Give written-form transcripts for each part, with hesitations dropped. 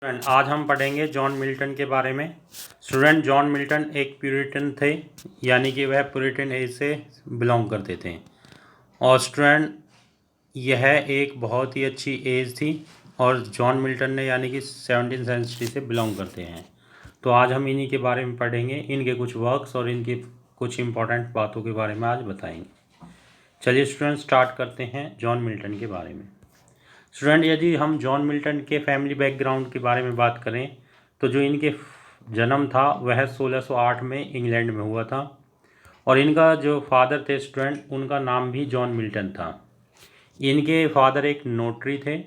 Student आज हम पढ़ेंगे जॉन मिल्टन के बारे में। स्टूडेंट जॉन मिल्टन एक प्यूरिटन थे, यानी कि वह प्यूरिटन एज से बिलोंग करते थे। और स्टूडेंट यह एक बहुत ही अच्छी एज थी और जॉन मिल्टन ने यानी कि 17वीं सेंचुरी से बिलोंग करते हैं। तो आज हम इन्हीं के बारे में पढ़ेंगे, इनके कुछ वर्क्स और इनकी कुछ इम्पोर्टेंट बातों के बारे में आज बताएंगे। चलिए स्टूडेंट स्टार्ट करते हैं जॉन मिल्टन के बारे में। स्टूडेंट यदि हम जॉन मिल्टन के फैमिली बैकग्राउंड के बारे में बात करें तो जो इनके जन्म था वह 1608 में इंग्लैंड में हुआ था और इनका जो फादर थे स्टूडेंट उनका नाम भी जॉन मिल्टन था। इनके फादर एक नोटरी थे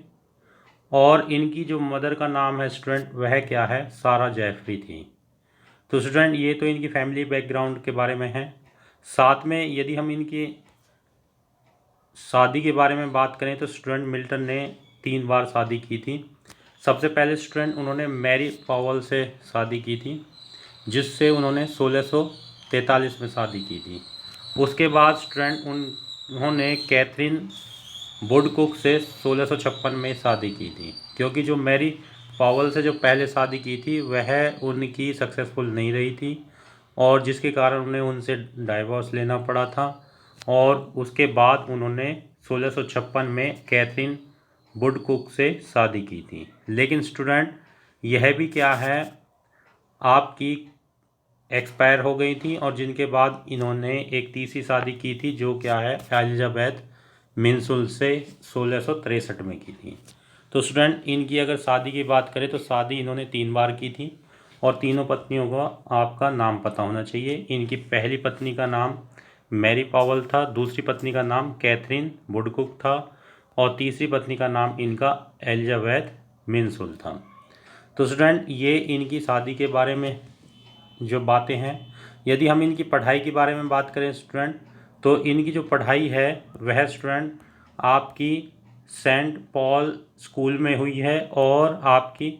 और इनकी जो मदर का नाम है स्टूडेंट वह क्या है, सारा जेफरी थी। तो स्टूडेंट ये तो इनकी फैमिली बैकग्राउंड के बारे में है। साथ में यदि हम इनकी शादी के बारे में बात करें तो स्टूडेंट मिल्टन ने 3 बार शादी की थी। सबसे पहले स्टूडेंट उन्होंने मैरी पावल से शादी की थी, जिससे उन्होंने 1643 में शादी की थी। उसके बाद स्टूडेंट उन्होंने कैथरीन वुडकुक से 1656 में शादी की थी, क्योंकि जो मैरी पावल से जो पहले शादी की थी वह उनकी सक्सेसफुल नहीं रही थी और जिसके कारण उन्हें उनसे डाइवोर्स लेना पड़ा था। और उसके बाद उन्होंने 1656 में कैथरीन वुडकुक से शादी की थी। लेकिन स्टूडेंट यह भी क्या है, आपकी एक्सपायर हो गई थी और जिनके बाद इन्होंने एक तीसरी शादी की थी जो क्या है, एलिजाबेथ मिन्सुल से 1663 में की थी। तो स्टूडेंट इनकी अगर शादी की बात करें तो शादी इन्होंने 3 बार की थी और तीनों पत्नियों का आपका नाम पता होना चाहिए। इनकी पहली पत्नी का नाम मैरी पावल था, दूसरी पत्नी का नाम कैथरीन वुडकुक था और तीसरी पत्नी का नाम इनका एलिजाबेथ मिन्सुल था। तो स्टूडेंट ये इनकी शादी के बारे में जो बातें हैं। यदि हम इनकी पढ़ाई के बारे में बात करें स्टूडेंट, तो इनकी जो पढ़ाई है वह स्टूडेंट आपकी सेंट पॉल स्कूल में हुई है और आपकी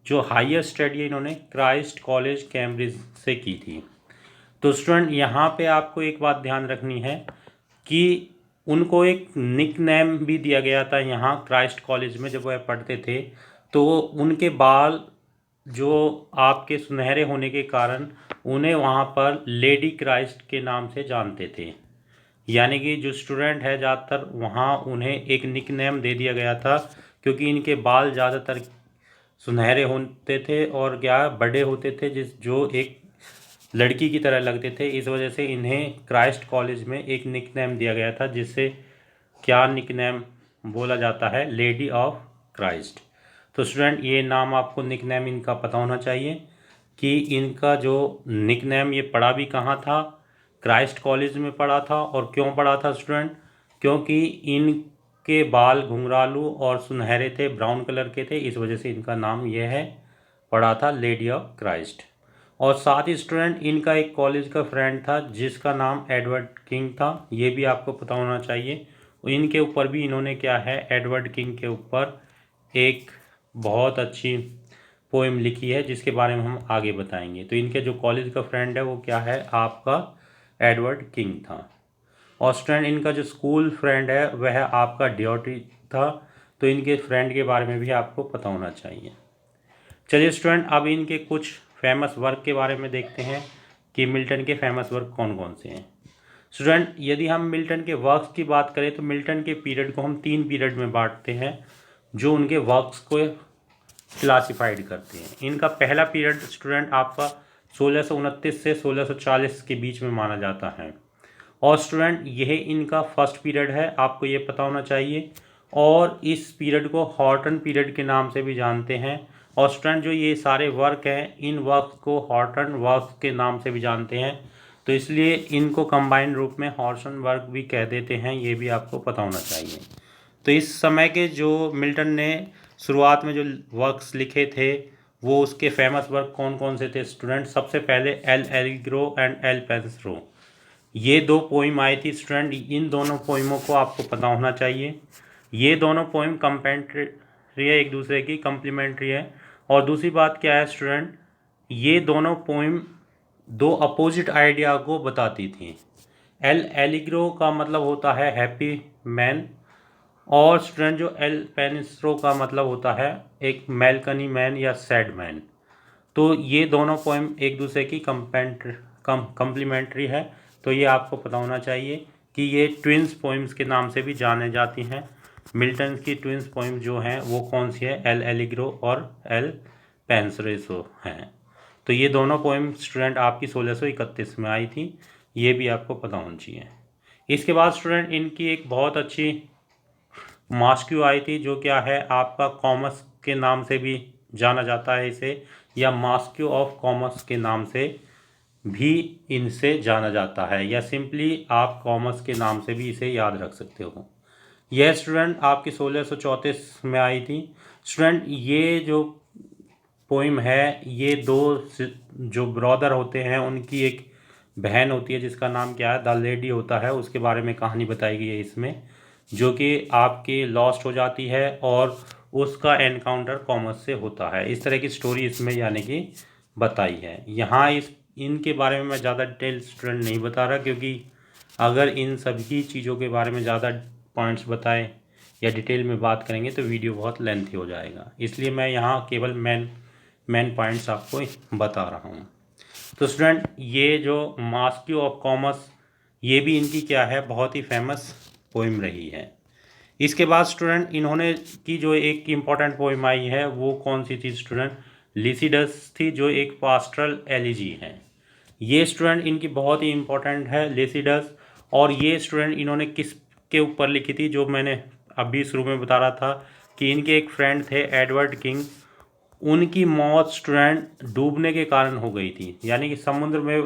जो हायर स्टडी इन्होंने क्राइस्ट कॉलेज कैम्ब्रिज से की थी। तो स्टूडेंट यहाँ पे आपको एक बात ध्यान रखनी है कि उनको एक निक नेम भी दिया गया था यहाँ क्राइस्ट कॉलेज में जब वह पढ़ते थे। तो उनके बाल जो आपके सुनहरे होने के कारण उन्हें वहाँ पर लेडी क्राइस्ट के नाम से जानते थे, यानी कि जो स्टूडेंट है ज़्यादातर वहाँ उन्हें एक निक नेम दे दिया गया था, क्योंकि इनके बाल ज़्यादातर सुनहरे होते थे और क्या बड़े होते थे, जो एक लड़की की तरह लगते थे। इस वजह से इन्हें क्राइस्ट कॉलेज में एक निकनेम दिया गया था, जिससे क्या निकनेम बोला जाता है, लेडी ऑफ क्राइस्ट। तो स्टूडेंट ये नाम आपको निकनेम इनका पता होना चाहिए कि इनका जो निकनेम ये पढ़ा भी कहाँ था, क्राइस्ट कॉलेज में पढ़ा था। और क्यों पढ़ा था स्टूडेंट, क्योंकि इनके बाल घुंघरालू और सुनहरे थे, ब्राउन कलर के थे, इस वजह से इनका नाम यह है पढ़ा था लेडी ऑफ क्राइस्ट। और साथ ही स्टूडेंट इनका एक कॉलेज का फ्रेंड था जिसका नाम एडवर्ड किंग था, ये भी आपको पता होना चाहिए। इनके ऊपर भी इन्होंने क्या है, एडवर्ड किंग के ऊपर एक बहुत अच्छी पोएम लिखी है जिसके बारे में हम आगे बताएंगे। तो इनके जो कॉलेज का फ्रेंड है वो क्या है, आपका एडवर्ड किंग था। और स्टूडेंट इनका जो स्कूल फ्रेंड है वह आपका ड्योटी था। तो इनके फ्रेंड के बारे में भी आपको पता होना चाहिए। चलिए स्टूडेंट अब इनके कुछ फेमस वर्क के बारे में देखते हैं कि मिल्टन के फेमस वर्क कौन कौन से हैं। स्टूडेंट यदि हम मिल्टन के वर्क्स की बात करें तो मिल्टन के पीरियड को हम 3 पीरियड में बांटते हैं जो उनके वर्क्स को क्लासिफाइड करते हैं। इनका पहला पीरियड स्टूडेंट आपका 1629 से 1640 के बीच में माना जाता है और स्टूडेंट यह इनका फर्स्ट पीरियड है, आपको ये पता होना चाहिए। और इस पीरियड को हॉर्टन पीरियड के नाम से भी जानते हैं। और स्टूडेंट जो ये सारे वर्क हैं इन वर्क को हॉर्टन वर्क के नाम से भी जानते हैं, तो इसलिए इनको कंबाइंड रूप में हॉर्टन वर्क भी कह देते हैं, ये भी आपको पता होना चाहिए। तो इस समय के जो मिल्टन ने शुरुआत में जो वर्क्स लिखे थे वो उसके फेमस वर्क कौन कौन से थे स्टूडेंट। सबसे पहले एल एलिग्रो एंड एल पेंसरो, ये 2 पोइम आई थी स्टूडेंट। इन दोनों पोइमों को आपको पता होना चाहिए। ये दोनों पोइम कंपेंट्री है, एक दूसरे की कम्प्लीमेंट्री है। और दूसरी बात क्या है स्टूडेंट, ये दोनों पोइम 2 अपोजिट आइडिया को बताती थी। एल एलिग्रो का मतलब होता है हैप्पी मैन और स्टूडेंट जो एल पेनिस्ट्रो का मतलब होता है एक मेलकनी मैन या सैड मैन। तो ये दोनों पोएम एक दूसरे की कम्प्लीमेंट्री है, तो ये आपको पता होना चाहिए कि ये ट्विंस पोएम्स के नाम से भी जाने जाती हैं। मिल्टन की ट्विंस पोएम जो हैं वो कौन सी है, एल एलिग्रो और एल पेंसरेसो हैं। तो ये दोनों पोएम स्टूडेंट आपकी 1631 में आई थी, ये भी आपको पता होना चाहिए। इसके बाद स्टूडेंट इनकी एक बहुत अच्छी मास्क्यू आई थी, जो क्या है आपका कॉमर्स के नाम से भी जाना जाता है इसे, या मास्क्यू ऑफ कॉमर्स के नाम से भी इनसे जाना जाता है, या सिंपली आप कॉमर्स के नाम से भी इसे याद रख सकते हो। यह स्टूडेंट आपकी 1634 में आई थी। स्टूडेंट ये जो पोइम है, ये दो जो ब्रदर होते हैं उनकी एक बहन होती है जिसका नाम क्या है, द लेडी होता है, उसके बारे में कहानी बताई गई है इसमें, जो कि आपकी लॉस्ट हो जाती है और उसका एनकाउंटर कॉमर्स से होता है। इस तरह की स्टोरी इसमें यानी कि बताई है। यहाँ इनके बारे में मैं ज़्यादा डिटेल स्टूडेंट नहीं बता रहा, क्योंकि अगर इन सभी चीज़ों के बारे में ज़्यादा पॉइंट्स बताएं या डिटेल में बात करेंगे तो वीडियो बहुत लेंथी हो जाएगा, इसलिए मैं यहाँ केवल मेन पॉइंट्स आपको बता रहा हूँ। तो स्टूडेंट ये जो मास्क्यू ऑफ कॉमर्स, ये भी इनकी क्या है, बहुत ही फेमस पोइम रही है। इसके बाद स्टूडेंट इन्होंने की जो एक इम्पॉर्टेंट पोइम आई है वो कौन सी थी स्टूडेंट, लिसिडस थी, जो एक पास्टरल एलिजी है। ये स्टूडेंट इनकी बहुत ही इम्पोर्टेंट है लिसिडस। और ये स्टूडेंट इन्होंने किस के ऊपर लिखी थी, जो मैंने अभी शुरू में बता रहा था कि इनके एक फ्रेंड थे एडवर्ड किंग, उनकी मौत स्टूडेंट डूबने के कारण हो गई थी, यानी कि समुद्र में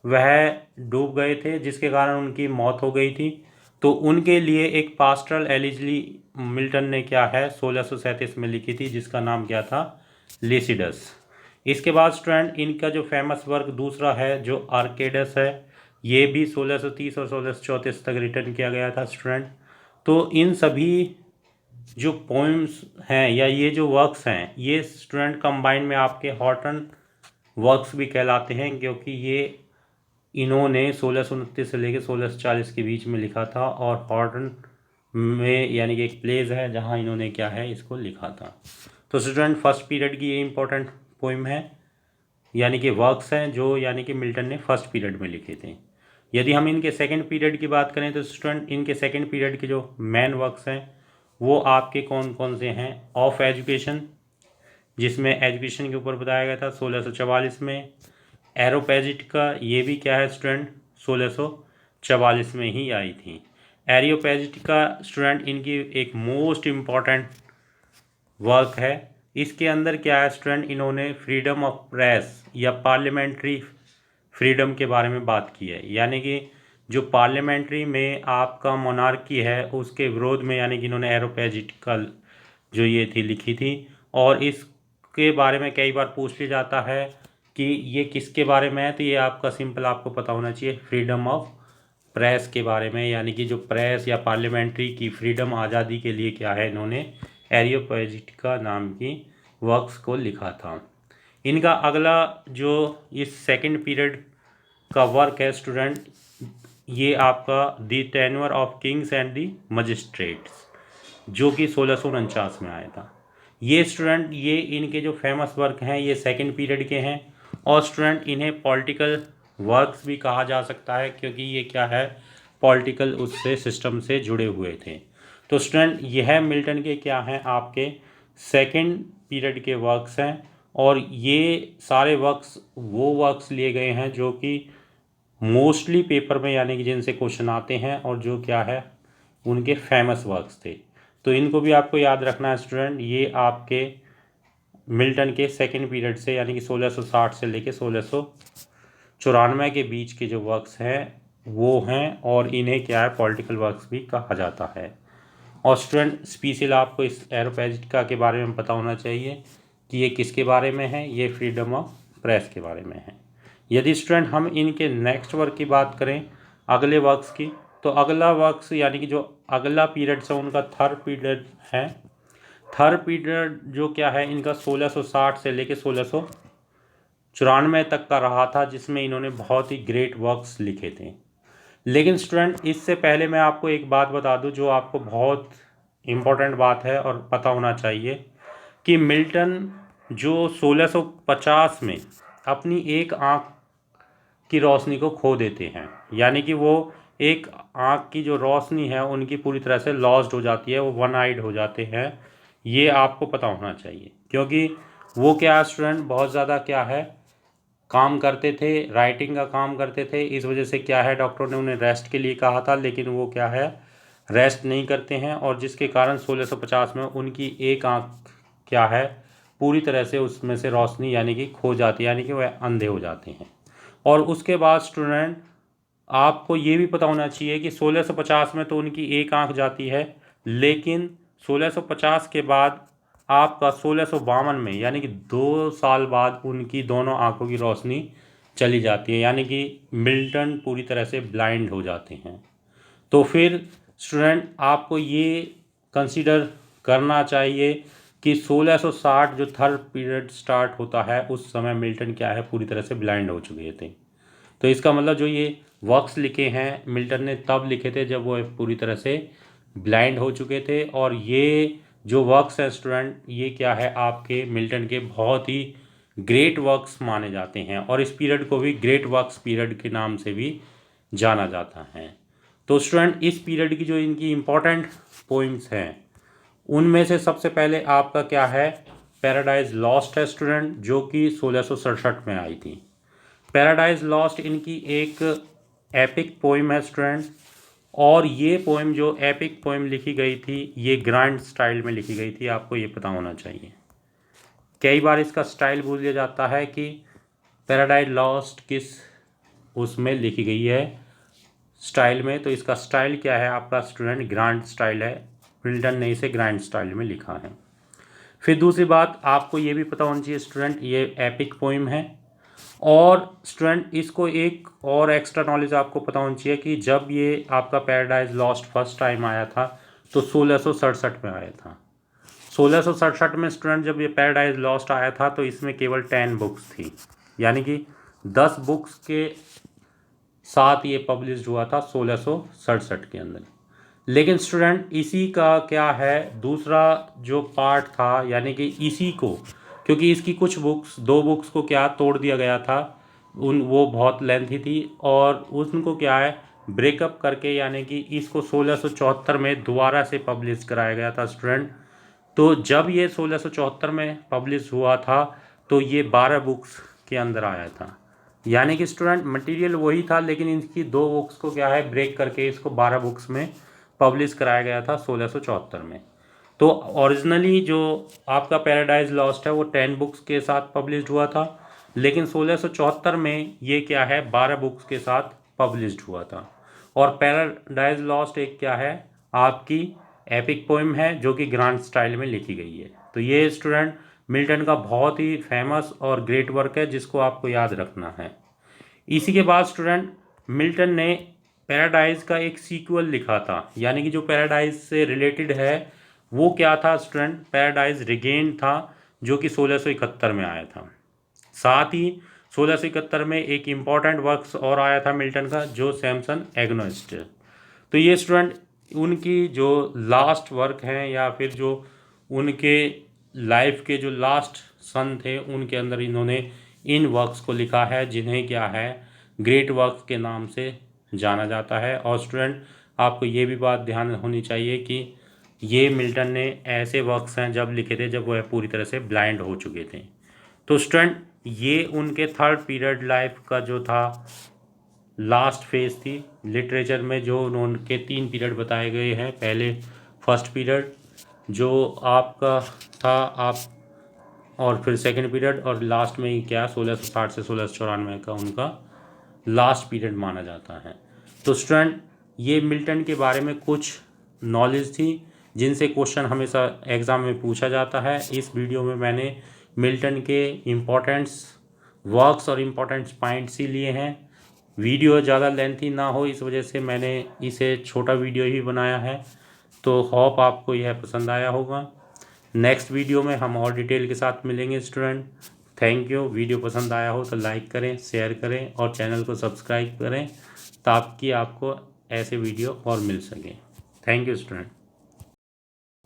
वह डूब गए थे जिसके कारण उनकी मौत हो गई थी। तो उनके लिए एक पास्टरल एलिजी मिल्टन ने क्या है 1637 में लिखी थी, जिसका नाम क्या था, लिसिडस। इसके बाद स्टूडेंट इनका जो फेमस वर्क दूसरा है जो आर्केडस है, ये भी 1630 और 1634 तक रिटर्न किया गया था स्टूडेंट। तो इन सभी जो पोइम्स हैं या ये जो वर्क्स हैं, ये स्टूडेंट कंबाइन में आपके हॉटन वर्क्स भी कहलाते हैं, क्योंकि ये इन्होंने 1629 से लेकर 1640 के बीच में लिखा था, और हॉटन में यानी कि एक प्लेस है जहाँ इन्होंने क्या है इसको लिखा था। तो स्टूडेंट फर्स्ट पीरियड की ये इंपॉर्टेंट पोइम है, यानी कि वर्क्स हैं जो यानी कि मिल्टन ने फर्स्ट पीरियड में लिखे थे। यदि हम इनके सेकंड पीरियड की बात करें तो स्टूडेंट इनके सेकंड पीरियड के जो मेन वर्क्स हैं वो आपके कौन कौन से हैं, ऑफ एजुकेशन, जिसमें एजुकेशन के ऊपर बताया गया था 1644 में। एरोपैजिटिका, ये भी क्या है स्टूडेंट 1644 में ही आई थी। एरियोपैजिटिका स्टूडेंट इनकी एक मोस्ट इम्पॉर्टेंट वर्क है। इसके अंदर क्या है स्टूडेंट, इन्होंने फ्रीडम ऑफ प्रेस या पार्लियामेंट्री फ्रीडम के बारे में बात की है, यानी कि जो पार्लियामेंट्री में आपका मोनार्की है उसके विरोध में, यानी कि इन्होंने एरोपैजिटिकल जो ये थी लिखी थी। और इसके बारे में कई बार पूछ लिया जाता है कि ये किसके बारे में है, तो ये आपका सिंपल आपको पता होना चाहिए, फ्रीडम ऑफ प्रेस के बारे में, यानी कि जो प्रेस या पार्लियामेंट्री की फ्रीडम आज़ादी के लिए क्या है इन्होंने एरियोपैजिटिका नाम की वर्क्स को लिखा था। इनका अगला जो इस सेकंड पीरियड का वर्क है स्टूडेंट, ये आपका the tenure of Kings and the magistrates, जो कि 1649 में आया था। ये स्टूडेंट ये इनके जो फेमस वर्क हैं ये सेकंड पीरियड के हैं, और स्टूडेंट इन्हें पॉलिटिकल वर्क्स भी कहा जा सकता है, क्योंकि ये क्या है पॉलिटिकल उससे सिस्टम से जुड़े हुए थे। तो स्टूडेंट यह मिल्टन के क्या हैं आपके सेकंड पीरियड के वर्क्स हैं, और ये सारे वर्क्स वो वर्क्स लिए गए हैं जो कि मोस्टली पेपर में यानी कि जिनसे क्वेश्चन आते हैं और जो क्या है उनके फेमस वर्क्स थे। तो इनको भी आपको याद रखना है स्टूडेंट, ये आपके मिल्टन के सेकंड पीरियड से यानी कि 1660 से लेके 1694 के बीच के जो वर्क्स हैं वो हैं, और इन्हें क्या है पॉलिटिकल वर्क्स भी कहा जाता है। और स्टूडेंट स्पेशल आपको इस एरोपैजिटिका के बारे में पता होना चाहिए कि ये किसके बारे में है, ये फ्रीडम ऑफ प्रेस के बारे में है। यदि स्टूडेंट हम इनके नेक्स्ट वर्क की बात करें अगले वर्क्स की, तो अगला वर्क्स यानी कि जो अगला पीरियड है उनका थर्ड पीरियड है। थर्ड पीरियड जो क्या है इनका 1660 से लेके 1694 तक का रहा था, जिसमें इन्होंने बहुत ही ग्रेट वर्क्स लिखे थे। लेकिन स्टूडेंट इससे पहले मैं आपको एक बात बता दूं जो आपको बहुत इम्पोर्टेंट बात है और पता होना चाहिए कि मिल्टन जो 1650 में अपनी एक आँख की रोशनी को खो देते हैं, यानी कि वो एक आँख की जो रोशनी है उनकी पूरी तरह से लॉस्ट हो जाती है, वो वन आइड हो जाते हैं। ये आपको पता होना चाहिए, क्योंकि वो क्या स्टूडेंट बहुत ज़्यादा क्या है काम करते थे, राइटिंग का काम करते थे। इस वजह से क्या है डॉक्टर ने उन्हें रेस्ट के लिए कहा था, लेकिन वो क्या है रेस्ट नहीं करते हैं, और जिसके कारण 1650 में उनकी एक आँख क्या है पूरी तरह से उसमें से रोशनी यानी कि खो जाती है, यानी कि वह अंधे हो जाते हैं। और उसके बाद स्टूडेंट आपको ये भी पता होना चाहिए कि 1650 में तो उनकी एक आंख जाती है, लेकिन 1650 के बाद आपका 1652 में यानी कि 2 साल बाद उनकी दोनों आंखों की रोशनी चली जाती है, यानी कि मिल्टन पूरी तरह से ब्लाइंड हो जाते हैं। तो फिर स्टूडेंट आपको ये कंसीडर करना चाहिए कि 1660 जो थर्ड पीरियड स्टार्ट होता है उस समय मिल्टन क्या है पूरी तरह से ब्लाइंड हो चुके थे। तो इसका मतलब जो ये वर्क्स लिखे हैं मिल्टन ने तब लिखे थे जब वो पूरी तरह से ब्लाइंड हो चुके थे। और ये जो वर्क्स है स्टूडेंट ये क्या है आपके मिल्टन के बहुत ही ग्रेट वर्क्स माने जाते हैं, और इस पीरियड को भी ग्रेट वर्क्स पीरियड के नाम से भी जाना जाता है। तो स्टूडेंट इस पीरियड की जो इनकी इम्पोर्टेंट पोइम्स हैं उनमें से सबसे पहले आपका क्या है पैराडाइज लॉस्ट है स्टूडेंट, जो कि 1667 में आई थी। पैराडाइज लॉस्ट इनकी एक एपिक पोइम है स्टूडेंट, और ये पोइम जो एपिक पोइम लिखी गई थी ये ग्रांड स्टाइल में लिखी गई थी, आपको ये पता होना चाहिए। कई बार इसका स्टाइल भूल दिया जाता है कि पैराडाइज लॉस्ट किस उसमें लिखी गई है स्टाइल में, तो इसका स्टाइल क्या है आपका स्टूडेंट ग्रांड स्टाइल है, मिल्टन ने इसे ग्रांड स्टाइल में लिखा है। फिर दूसरी बात आपको ये भी पता होना चाहिए स्टूडेंट ये एपिक पोइम है, और स्टूडेंट इसको एक और एक्स्ट्रा नॉलेज आपको पता होनी चाहिए कि जब ये आपका पैराडाइज लॉस्ट फर्स्ट टाइम आया था तो 1667 में आया था। 1667 में स्टूडेंट जब ये पैराडाइज लॉस्ट आया था तो इसमें केवल 10 बुक्स थी, यानी कि 10 बुक्स के साथ ये पब्लिश हुआ था 1667 के अंदर। लेकिन स्टूडेंट इसी का क्या है दूसरा जो पार्ट था, यानी कि इसी को क्योंकि इसकी कुछ बुक्स 2 बुक्स को क्या तोड़ दिया गया था, वो बहुत लेंथी थी, और उनको क्या है ब्रेकअप करके यानी कि इसको 1674 में दोबारा से पब्लिश कराया गया था स्टूडेंट। तो जब ये 1674 में पब्लिश हुआ था तो ये 12 बुक्स के अंदर आया था, यानी कि स्टूडेंट मटेरियल वही था, लेकिन इनकी 2 बुक्स को क्या है ब्रेक करके इसको 12 बुक्स में पब्लिश कराया गया था 1674 में। तो ओरिजिनली जो आपका पैराडाइज लॉस्ट है वो 10 बुक्स के साथ पब्लिश्ड हुआ था, लेकिन 1674 में ये क्या है 12 बुक्स के साथ पब्लिश्ड हुआ था। और पैराडाइज लॉस्ट एक क्या है आपकी एपिक पोइम है जो कि ग्रांड स्टाइल में लिखी गई है। तो ये स्टूडेंट मिल्टन का बहुत ही फेमस और ग्रेट वर्क है जिसको आपको याद रखना है। इसी के बाद स्टूडेंट मिल्टन ने पैराडाइज का एक सीक्वल लिखा था, यानी कि जो पैराडाइज से रिलेटेड है वो क्या था स्टूडेंट पैराडाइज रिगेन था, जो कि 1671 में आया था। साथ ही 1671 में एक इम्पॉर्टेंट वर्क्स और आया था मिल्टन का जो सैमसन एग्नोस्ट। तो ये स्टूडेंट उनकी जो लास्ट वर्क हैं या फिर जो उनके लाइफ के जो लास्ट सन थे उनके अंदर इन्होंने इन वर्क्स को लिखा है जिन्हें क्या है ग्रेट वर्क्स के नाम से जाना जाता है। और स्टूडेंट आपको ये भी बात ध्यान होनी चाहिए कि ये मिल्टन ने ऐसे वर्क्स हैं जब लिखे थे जब वह पूरी तरह से ब्लाइंड हो चुके थे। तो स्टूडेंट ये उनके थर्ड पीरियड लाइफ का जो था लास्ट फेज थी। लिटरेचर में जो उनके 3 पीरियड बताए गए हैं, पहले फर्स्ट पीरियड जो आपका था आप और फिर सेकंड पीरियड, और लास्ट में ही क्या 1660 से 1694 का उनका लास्ट पीरियड माना जाता है। तो स्टूडेंट ये मिल्टन के बारे में कुछ नॉलेज थी जिनसे क्वेश्चन हमेशा एग्ज़ाम में पूछा जाता है। इस वीडियो में मैंने मिल्टन के इम्पोर्टेंट्स वर्क्स और इम्पोर्टेंट्स पॉइंट्स ही लिए हैं। वीडियो ज़्यादा लेंथी ना हो इस वजह से मैंने इसे छोटा वीडियो ही बनाया है। तो होप आपको यह पसंद आया होगा। नेक्स्ट वीडियो में हम और डिटेल के साथ मिलेंगे स्टूडेंट। Thank you. वीडियो पसंद आया हो तो लाइक करें, शेयर करें और चैनल को सब्सक्राइब करें ताकि आपको ऐसे वीडियो और मिल सके। Thank you student.